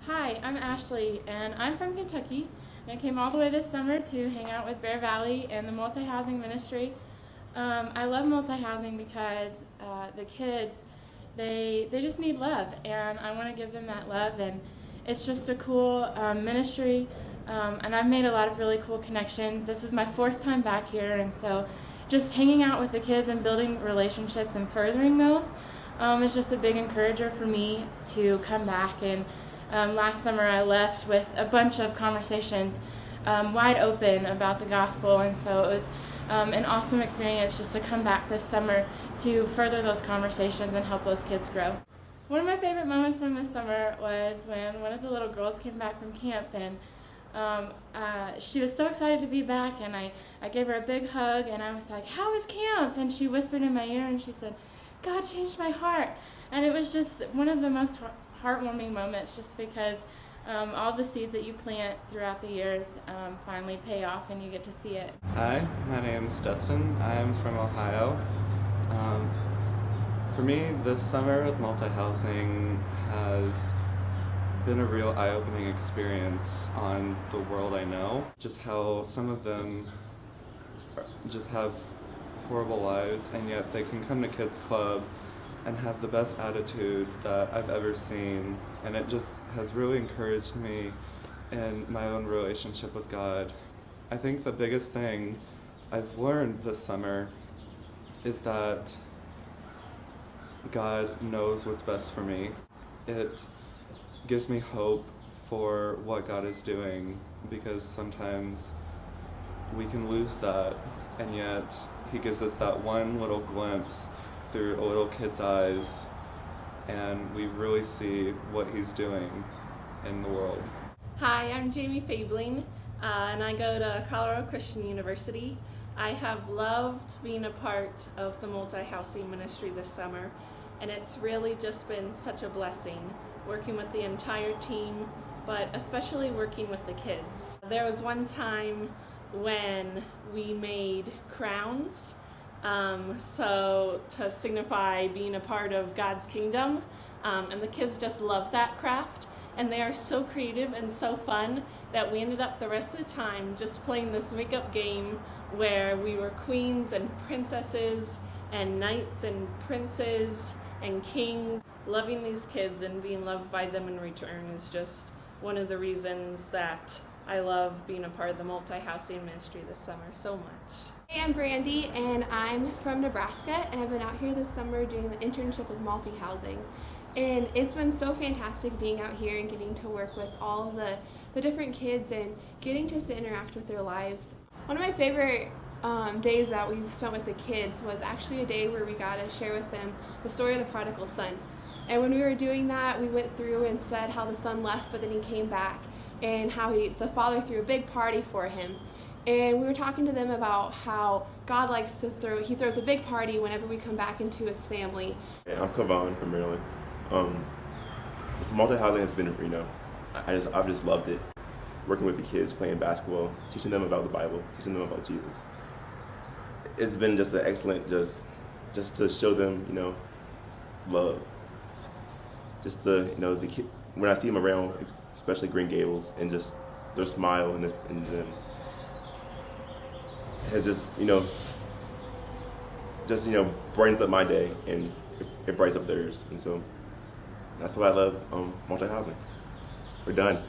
Hi, I'm Ashley, and I'm from Kentucky. And I came all the way this summer to hang out with Bear Valley and the multi-housing ministry. I love multi-housing because the kids, they just need love, and I want to give them that love. And it's just a cool ministry, and I've made a lot of really cool connections. This is my fourth time back here, and so just hanging out with the kids and building relationships and furthering those is just a big encourager for me to come back. And last summer I left with a bunch of conversations wide open about the gospel, and so it was an awesome experience just to come back this summer to further those conversations and help those kids grow. One of my favorite moments from this summer was when one of the little girls came back from camp, and she was so excited to be back, and I gave her a big hug, and I was like, "How was camp?" And she whispered in my ear and she said, "God changed my heart." And it was just one of the most heartwarming moments, just because all the seeds that you plant throughout the years finally pay off and you get to see it. Hi, my name's Dustin. I'm from Ohio. For me, this summer with multi-housing has been a real eye-opening experience on the world I know. Just how some of them just have horrible lives, and yet they can come to Kids Club and have the best attitude that I've ever seen, and it just has really encouraged me in my own relationship with God. I think the biggest thing I've learned this summer is that God knows what's best for me. It gives me hope for what God is doing, because sometimes we can lose that, and yet He gives us that one little glimpse through a little kid's eyes, and we really see what He's doing in the world. Hi, I'm Jamie Fabling, and I go to Colorado Christian University. I have loved being a part of the multi-housing ministry this summer, and it's really just been such a blessing working with the entire team, but especially working with the kids. There was one time when we made crowns, so to signify being a part of God's kingdom, and the kids just love that craft, and they are so creative and so fun that we ended up the rest of the time just playing this makeup game where we were queens and princesses and knights and princes and kings. Loving these kids and being loved by them in return is just one of the reasons that I love being a part of the multi-housing ministry this summer so much. Hey, I'm Brandy, and I'm from Nebraska, and I've been out here this summer doing the internship with multi-housing. And it's been so fantastic being out here and getting to work with all of the different kids and getting just to interact with their lives. One of my favorite days that we spent with the kids was actually a day where we got to share with them the story of the prodigal son. And when we were doing that, we went through and said how the son left, but then he came back, and how the father threw a big party for him. And we were talking to them about how God likes to he throws a big party whenever we come back into His family. Yeah, I'm Kavon from Maryland. This multi-housing has been, I've just loved it. Working with the kids, playing basketball, teaching them about the Bible, teaching them about Jesus. It's been just an excellent, just to show them, love. Just the kid, when I see them around, especially Green Gables, and just their smile and them has just brightens up my day, and it brightens up theirs, and so that's why I love multi-housing. We're done.